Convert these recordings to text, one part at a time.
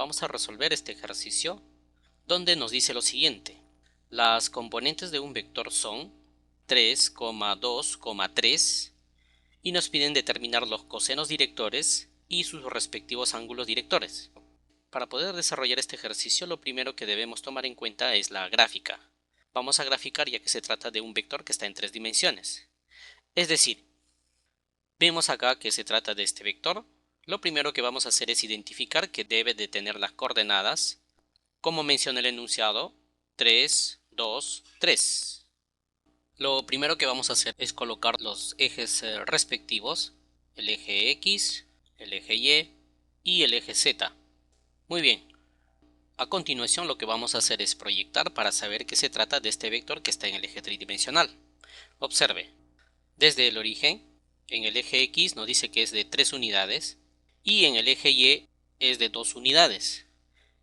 Vamos a resolver este ejercicio donde nos dice lo siguiente. Las componentes de un vector son 3, 2, 3 y nos piden determinar los cosenos directores y sus respectivos ángulos directores. Para poder desarrollar este ejercicio, lo primero que debemos tomar en cuenta es la gráfica. Vamos a graficar ya que se trata de un vector que está en 3 dimensiones. Es decir, vemos acá que se trata de este vector. Lo primero que vamos a hacer es identificar que debe de tener las coordenadas, como menciona el enunciado, 3, 2, 3. Lo primero que vamos a hacer es colocar los ejes respectivos, el eje X, el eje Y y el eje Z. Muy bien. A continuación lo que vamos a hacer es proyectar para saber que se trata de este vector que está en el eje tridimensional. Observe, desde el origen, en el eje X nos dice que es de 3 unidades y en el eje Y es de 2 unidades.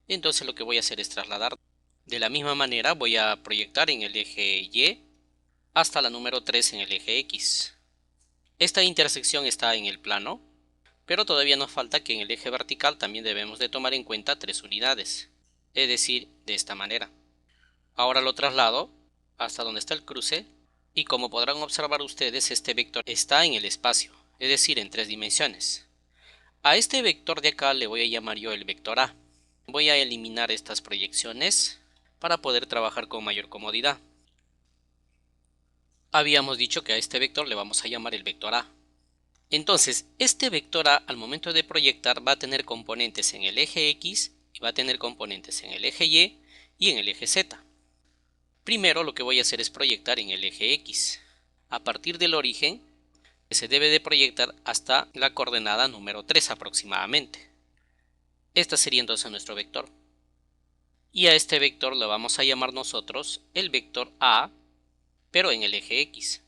Entonces lo que voy a hacer es trasladar. De la misma manera voy a proyectar en el eje Y hasta la número 3 en el eje X. Esta intersección está en el plano, pero todavía nos falta que en el eje vertical también debemos de tomar en cuenta 3 unidades, es decir, de esta manera. Ahora lo traslado hasta donde está el cruce y como podrán observar ustedes, este vector está en el espacio, es decir, en 3 dimensiones. A este vector de acá le voy a llamar yo el vector A. Voy a eliminar estas proyecciones para poder trabajar con mayor comodidad. Habíamos dicho que a este vector le vamos a llamar el vector A. Entonces, este vector A al momento de proyectar va a tener componentes en el eje X y va a tener componentes en el eje y en el eje Z. Primero lo que voy a hacer es proyectar en el eje X. A partir del origen se debe de proyectar hasta la coordenada número 3 aproximadamente. Esta sería entonces nuestro vector. Y a este vector lo vamos a llamar nosotros el vector A, pero en el eje X.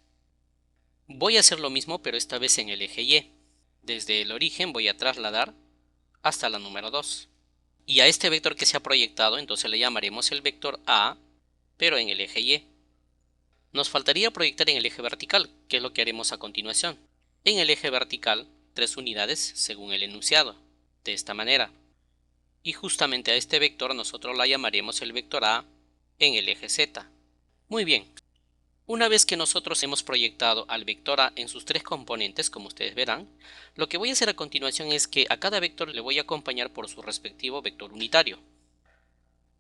Voy a hacer lo mismo, pero esta vez en el eje Y. Desde el origen voy a trasladar hasta la número 2. Y a este vector que se ha proyectado, entonces le llamaremos el vector A, pero en el eje Y. Nos faltaría proyectar en el eje vertical, que es lo que haremos a continuación. En el eje vertical, 3 unidades según el enunciado, de esta manera. Y justamente a este vector nosotros la llamaremos el vector A en el eje Z. Muy bien. Una vez que nosotros hemos proyectado al vector A en sus 3 componentes, como ustedes verán, lo que voy a hacer a continuación es que a cada vector le voy a acompañar por su respectivo vector unitario.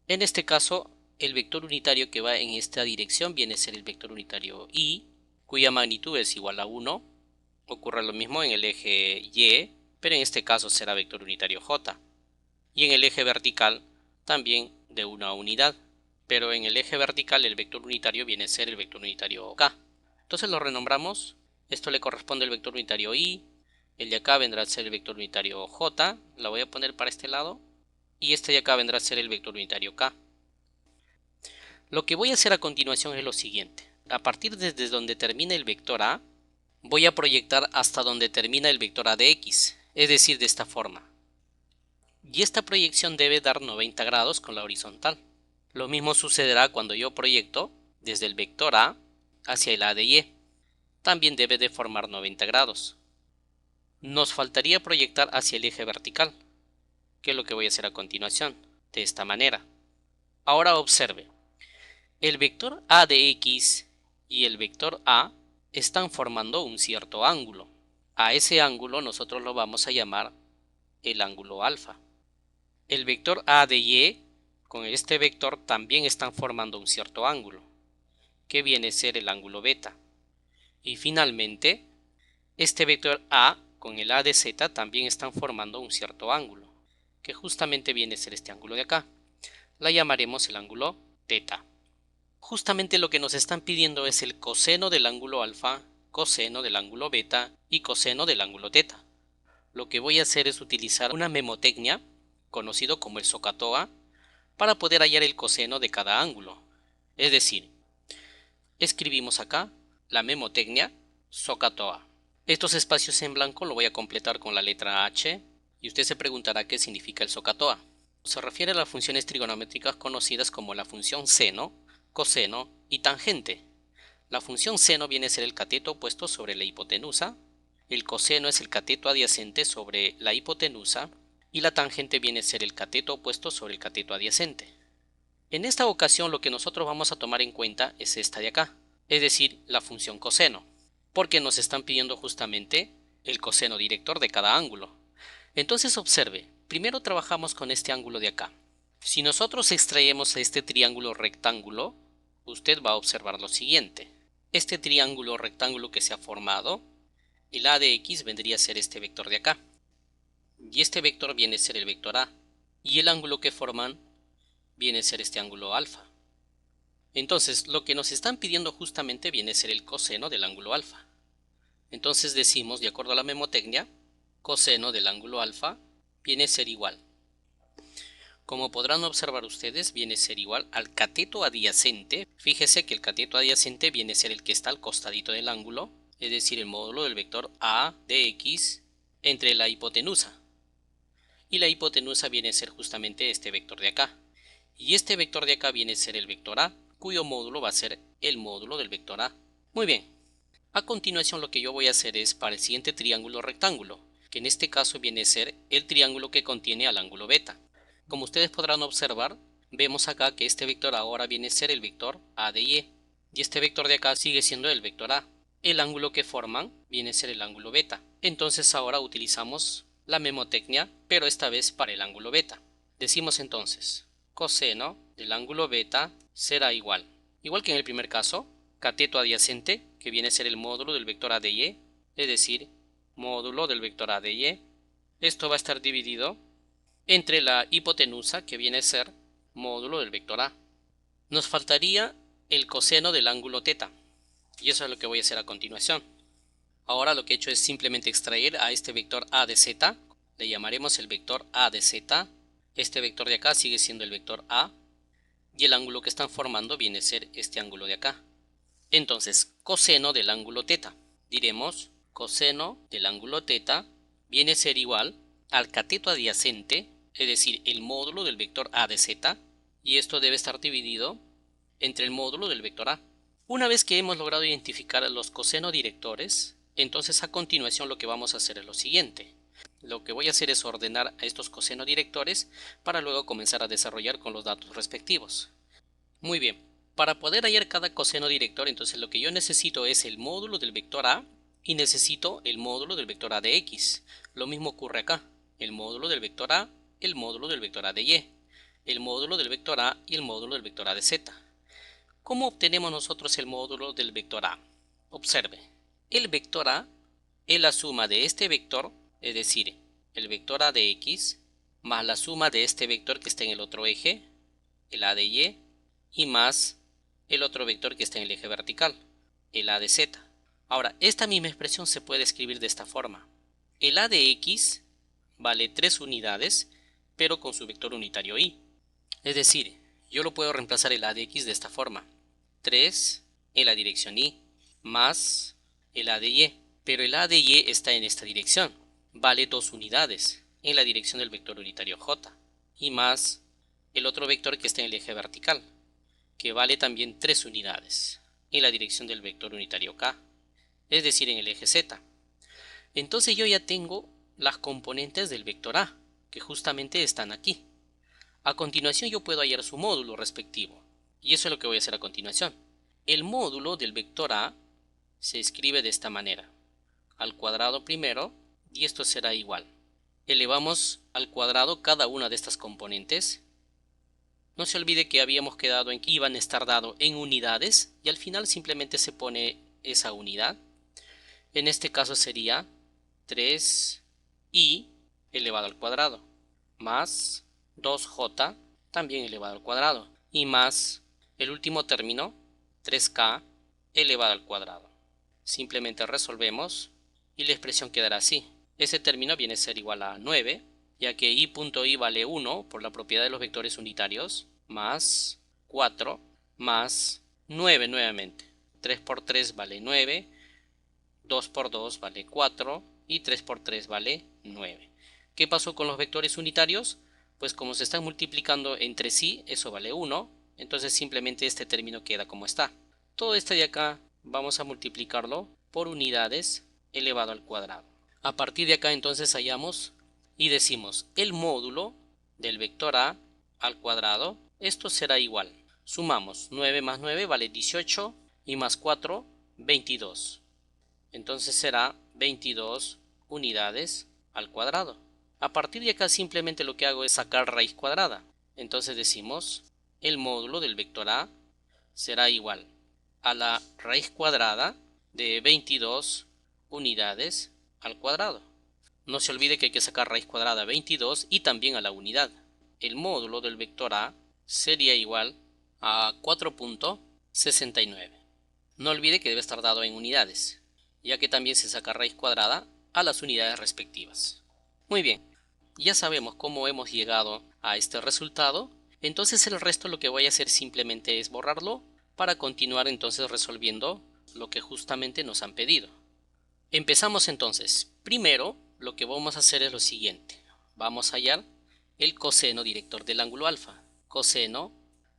En este caso, el vector unitario que va en esta dirección viene a ser el vector unitario Y, cuya magnitud es igual a 1. Ocurre lo mismo en el eje Y, pero en este caso será vector unitario J. Y en el eje vertical también de una unidad, pero en el eje vertical el vector unitario viene a ser el vector unitario K. Entonces lo renombramos. Esto le corresponde al vector unitario Y, el de acá vendrá a ser el vector unitario J, la voy a poner para este lado, y este de acá vendrá a ser el vector unitario K. Lo que voy a hacer a continuación es lo siguiente. A partir desde donde termina el vector A, voy a proyectar hasta donde termina el vector A de X, es decir, de esta forma. Y esta proyección debe dar 90 grados con la horizontal. Lo mismo sucederá cuando yo proyecto desde el vector A hacia el A de Y. También debe de formar 90 grados. Nos faltaría proyectar hacia el eje vertical, que es lo que voy a hacer a continuación, de esta manera. Ahora observe, el vector A de X y el vector A están formando un cierto ángulo. A ese ángulo nosotros lo vamos a llamar el ángulo alfa. El vector A de Y con este vector también están formando un cierto ángulo, que viene a ser el ángulo beta. Y finalmente, este vector A con el A de Z también están formando un cierto ángulo, que justamente viene a ser este ángulo de acá. La llamaremos el ángulo teta. Justamente lo que nos están pidiendo es el coseno del ángulo alfa, coseno del ángulo beta y coseno del ángulo teta. Lo que voy a hacer es utilizar una memotecnia, conocido como el SOHCAHTOA, para poder hallar el coseno de cada ángulo. Es decir, escribimos acá la memotecnia SOHCAHTOA. Estos espacios en blanco lo voy a completar con la letra H y usted se preguntará qué significa el SOHCAHTOA. Se refiere a las funciones trigonométricas conocidas como la función seno, coseno y tangente. La función seno viene a ser el cateto opuesto sobre la hipotenusa, el coseno es el cateto adyacente sobre la hipotenusa y la tangente viene a ser el cateto opuesto sobre el cateto adyacente. En esta ocasión lo que nosotros vamos a tomar en cuenta es esta de acá, es decir, la función coseno, porque nos están pidiendo justamente el coseno director de cada ángulo. Entonces observe, primero trabajamos con este ángulo de acá. Si nosotros extraemos este triángulo rectángulo, usted va a observar lo siguiente. Este triángulo rectángulo que se ha formado, el a de x vendría a ser este vector de acá. Y este vector viene a ser el vector a. Y el ángulo que forman viene a ser este ángulo alfa. Entonces, lo que nos están pidiendo justamente viene a ser el coseno del ángulo alfa. Entonces decimos, de acuerdo a la memotecnia, coseno del ángulo alfa viene a ser igual. Como podrán observar ustedes, viene a ser igual al cateto adyacente. Fíjese que el cateto adyacente viene a ser el que está al costadito del ángulo, es decir, el módulo del vector a de x entre la hipotenusa. Y la hipotenusa viene a ser justamente este vector de acá. Y este vector de acá viene a ser el vector a, cuyo módulo va a ser el módulo del vector a. Muy bien. A continuación lo que yo voy a hacer es para el siguiente triángulo rectángulo, que en este caso viene a ser el triángulo que contiene al ángulo beta. Como ustedes podrán observar, vemos acá que este vector ahora viene a ser el vector a de y. Y este vector de acá sigue siendo el vector a. El ángulo que forman viene a ser el ángulo beta. Entonces ahora utilizamos la memotecnia, pero esta vez para el ángulo beta. Decimos entonces, coseno del ángulo beta será igual que en el primer caso, cateto adyacente, que viene a ser el módulo del vector a de y, es decir, módulo del vector a de y. Esto va a estar dividido entre la hipotenusa, que viene a ser módulo del vector a. Nos faltaría el coseno del ángulo teta, y eso es lo que voy a hacer a continuación. Ahora lo que he hecho es simplemente extraer a este vector a de z, le llamaremos el vector a de z. Este vector de acá sigue siendo el vector a, y el ángulo que están formando viene a ser este ángulo de acá. Entonces, coseno del ángulo teta. Diremos, coseno del ángulo teta viene a ser igual al cateto adyacente, es decir, el módulo del vector a de z, y esto debe estar dividido entre el módulo del vector a. Una vez que hemos logrado identificar los coseno directores, entonces a continuación lo que vamos a hacer es lo siguiente. Lo que voy a hacer es ordenar a estos coseno directores para luego comenzar a desarrollar con los datos respectivos. Muy bien, para poder hallar cada coseno director, entonces lo que yo necesito es el módulo del vector a y necesito el módulo del vector a de x. Lo mismo ocurre acá, el módulo del vector a, el módulo del vector a de y, el módulo del vector a y el módulo del vector a de z. ¿Cómo obtenemos nosotros el módulo del vector a? Observe, el vector a es la suma de este vector, es decir, el vector a de x, más la suma de este vector que está en el otro eje, el a de y más el otro vector que está en el eje vertical, el a de z. Ahora, esta misma expresión se puede escribir de esta forma. El a de x vale 3 unidades, pero con su vector unitario y. Es decir, yo lo puedo reemplazar el a de x de esta forma. 3 en la dirección y, más el a de y. Pero el a de y está en esta dirección. Vale 2 unidades en la dirección del vector unitario j. Y más el otro vector que está en el eje vertical, que vale también 3 unidades en la dirección del vector unitario k, es decir, en el eje z. Entonces yo ya tengo las componentes del vector a, que justamente están aquí. A continuación yo puedo hallar su módulo respectivo, y eso es lo que voy a hacer a continuación. El módulo del vector a se escribe de esta manera: al cuadrado primero, y esto será igual. Elevamos al cuadrado cada una de estas componentes. No se olvide que habíamos quedado en que iban a estar dado en unidades y al final simplemente se pone esa unidad. En este caso sería 3i elevado al cuadrado más 2j también elevado al cuadrado y más el último término 3k elevado al cuadrado. Simplemente resolvemos y la expresión quedará así. Ese término viene a ser igual a 9, ya que i.i vale 1 por la propiedad de los vectores unitarios, más 4 más 9 nuevamente. 3 por 3 vale 9, 2 por 2 vale 4 y 3 por 3 vale 9. ¿Qué pasó con los vectores unitarios? Pues como se están multiplicando entre sí, eso vale 1, entonces simplemente este término queda como está. Todo este de acá vamos a multiplicarlo por unidades elevado al cuadrado. A partir de acá entonces hallamos y decimos el módulo del vector A al cuadrado, esto será igual. Sumamos 9 más 9 vale 18 y más 4, 22. Entonces será 22 unidades al cuadrado. A partir de acá simplemente lo que hago es sacar raíz cuadrada. Entonces decimos el módulo del vector A será igual a la raíz cuadrada de 22 unidades al cuadrado. No se olvide que hay que sacar raíz cuadrada a 22 y también a la unidad. El módulo del vector A sería igual a 4.69. No olvide que debe estar dado en unidades, ya que también se saca raíz cuadrada a las unidades respectivas. Muy bien, ya sabemos cómo hemos llegado a este resultado, entonces el resto lo que voy a hacer simplemente es borrarlo para continuar entonces resolviendo lo que justamente nos han pedido. Empezamos entonces. Primero lo que vamos a hacer es lo siguiente. Vamos a hallar el coseno director del ángulo alfa. Coseno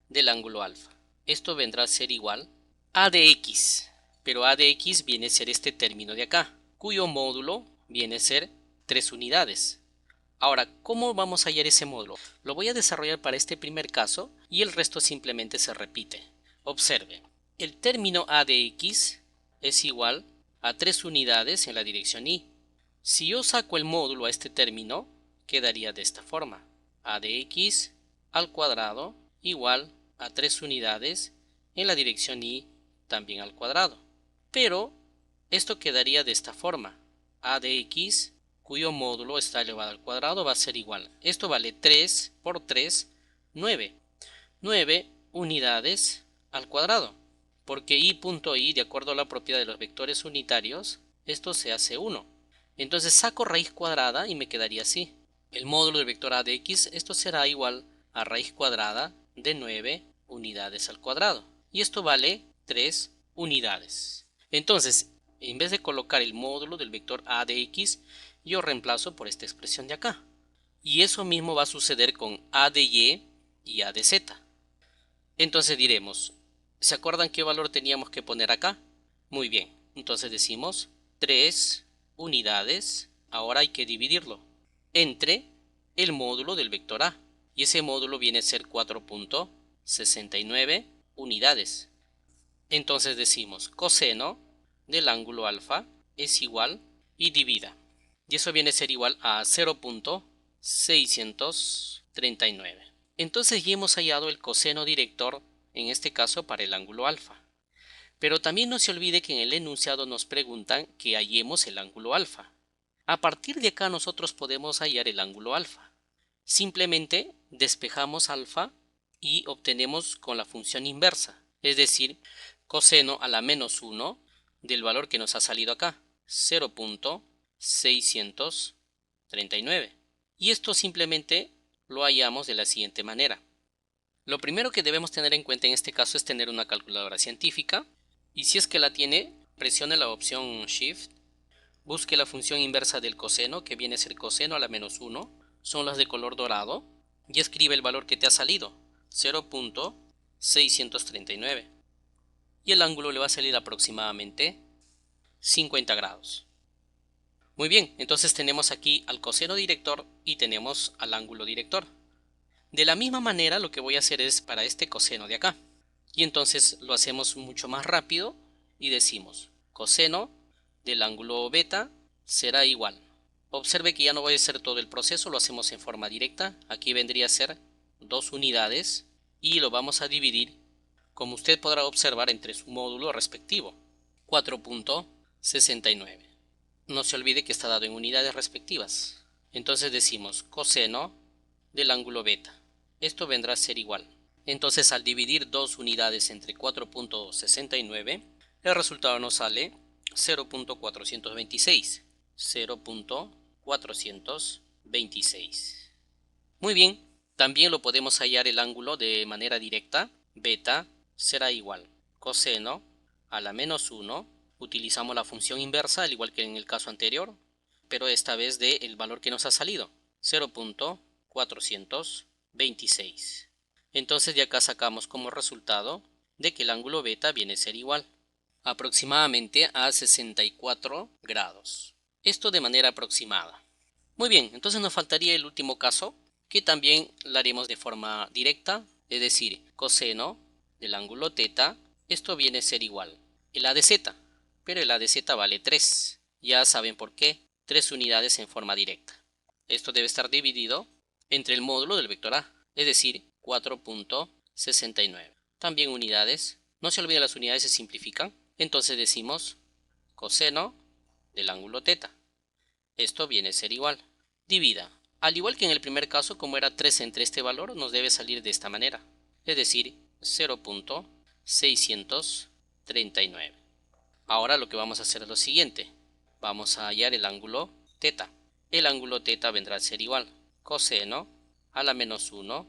del ángulo alfa. Esto vendrá a ser igual a de x, pero a de x viene a ser este término de acá, cuyo módulo viene a ser 3 unidades. Ahora, ¿cómo vamos a hallar ese módulo? Lo voy a desarrollar para este primer caso y el resto simplemente se repite. Observe, el término a de x es igual a 3 unidades en la dirección y. Si yo saco el módulo a este término, quedaría de esta forma. A de x al cuadrado igual a 3 unidades en la dirección y también al cuadrado. Pero esto quedaría de esta forma. A de x cuyo módulo está elevado al cuadrado va a ser igual. Esto vale 3 por 3, 9. 9 unidades al cuadrado. Porque i.i, de acuerdo a la propiedad de los vectores unitarios, esto se hace 1. Entonces saco raíz cuadrada y me quedaría así. El módulo del vector a de x, esto será igual a raíz cuadrada de 9 unidades al cuadrado. Y esto vale 3 unidades. Entonces, en vez de colocar el módulo del vector a de x, yo reemplazo por esta expresión de acá. Y eso mismo va a suceder con a de y a de z. Entonces diremos, ¿se acuerdan qué valor teníamos que poner acá? Muy bien, entonces decimos 3 unidades, ahora hay que dividirlo entre el módulo del vector A. Y ese módulo viene a ser 4.69 unidades. Entonces decimos coseno del ángulo alfa es igual y divida. Y eso viene a ser igual a 0.639. Entonces ya hemos hallado el coseno director, en este caso para el ángulo alfa. Pero también no se olvide que en el enunciado nos preguntan que hallemos el ángulo alfa. A partir de acá nosotros podemos hallar el ángulo alfa. Simplemente despejamos alfa y obtenemos con la función inversa, es decir, coseno a la menos 1 del valor que nos ha salido acá, 0.639. Y esto simplemente lo hallamos de la siguiente manera. Lo primero que debemos tener en cuenta en este caso es tener una calculadora científica, y si es que la tiene, presione la opción Shift, busque la función inversa del coseno, que viene a ser coseno a la menos 1, son las de color dorado, y escribe el valor que te ha salido, 0.639. Y el ángulo le va a salir aproximadamente 50 grados. Muy bien, entonces tenemos aquí al coseno director y tenemos al ángulo director. De la misma manera lo que voy a hacer es para este coseno de acá. Y entonces lo hacemos mucho más rápido y decimos coseno del ángulo beta será igual. Observe que ya no voy a hacer todo el proceso, lo hacemos en forma directa. Aquí vendría a ser 2 unidades y lo vamos a dividir, como usted podrá observar, entre su módulo respectivo, 4.69. No se olvide que está dado en unidades respectivas. Entonces decimos coseno del ángulo beta. Esto vendrá a ser igual. Entonces al dividir 2 unidades entre 4.69, el resultado nos sale 0.426. 0.426. Muy bien, también lo podemos hallar el ángulo de manera directa. Beta será igual coseno a la menos 1. Utilizamos la función inversa, al igual que en el caso anterior, pero esta vez del valor que nos ha salido, 0.426. Entonces de acá sacamos como resultado de que el ángulo beta viene a ser igual aproximadamente a 64 grados. Esto de manera aproximada. Muy bien, entonces nos faltaría el último caso, que también lo haremos de forma directa, es decir, coseno del ángulo θ, esto viene a ser igual el a de z, pero el a de z vale 3. Ya saben por qué, 3 unidades en forma directa. Esto debe estar dividido entre el módulo del vector a, es decir, 4.69. También unidades, no se olviden las unidades, se simplifican. Entonces decimos coseno del ángulo θ. Esto viene a ser igual. Divida. Al igual que en el primer caso, como era 3 entre este valor, nos debe salir de esta manera. Es decir, 0.639. Ahora lo que vamos a hacer es lo siguiente. Vamos a hallar el ángulo θ. El ángulo θ vendrá a ser igual coseno a la menos 1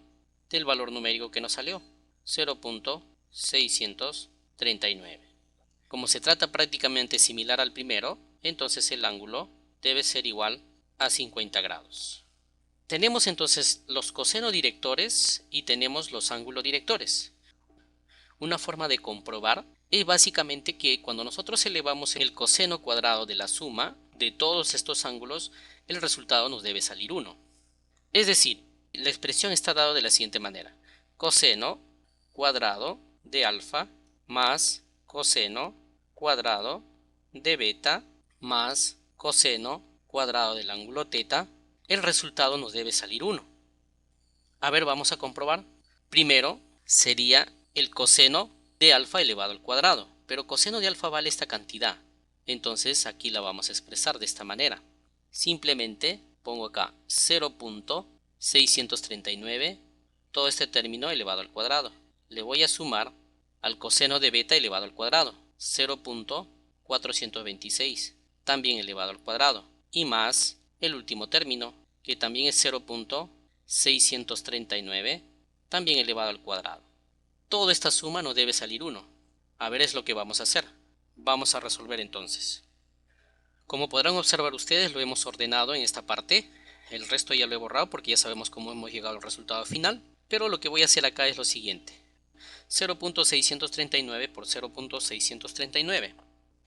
del valor numérico que nos salió, 0.639. Como se trata prácticamente similar al primero, entonces el ángulo debe ser igual a 50 grados. Tenemos entonces los cosenodirectores y tenemos los ángulo-directores. Una forma de comprobar es básicamente que cuando nosotros elevamos el coseno cuadrado de la suma de todos estos ángulos, el resultado nos debe salir 1. Es decir, la expresión está dada de la siguiente manera: coseno cuadrado de alfa más coseno cuadrado de beta más coseno cuadrado del ángulo θ, el resultado nos debe salir 1. A ver, vamos a comprobar. Primero sería el coseno de alfa elevado al cuadrado, pero coseno de alfa vale esta cantidad, entonces aquí la vamos a expresar de esta manera. Simplemente pongo acá 0.639, todo este término elevado al cuadrado. Le voy a sumar al coseno de beta elevado al cuadrado, 0.426, también elevado al cuadrado, y más el último término, que también es 0.639, también elevado al cuadrado. Toda esta suma nos debe salir 1. A ver, es lo que vamos a hacer. Vamos a resolver entonces. Como podrán observar ustedes, lo hemos ordenado en esta parte. El resto ya lo he borrado porque ya sabemos cómo hemos llegado al resultado final. Pero lo que voy a hacer acá es lo siguiente: 0.639 por 0.639.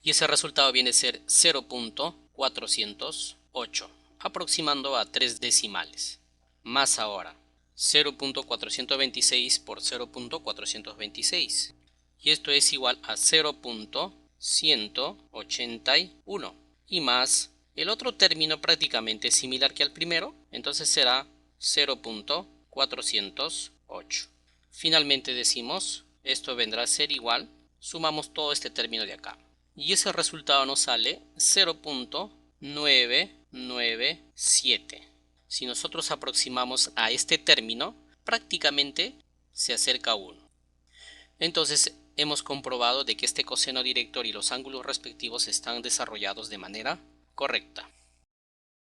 Y ese resultado viene a ser 0.408, aproximando a 3 decimales. Más ahora 0.426 por 0.426. Y esto es igual a 0.181. Y más el otro término prácticamente similar que al primero, entonces será 0.408. Finalmente decimos, esto vendrá a ser igual, sumamos todo este término de acá. Y ese resultado nos sale 0.997. Si nosotros aproximamos a este término, prácticamente se acerca a 1. Entonces hemos comprobado de que este coseno director y los ángulos respectivos están desarrollados de manera correcta.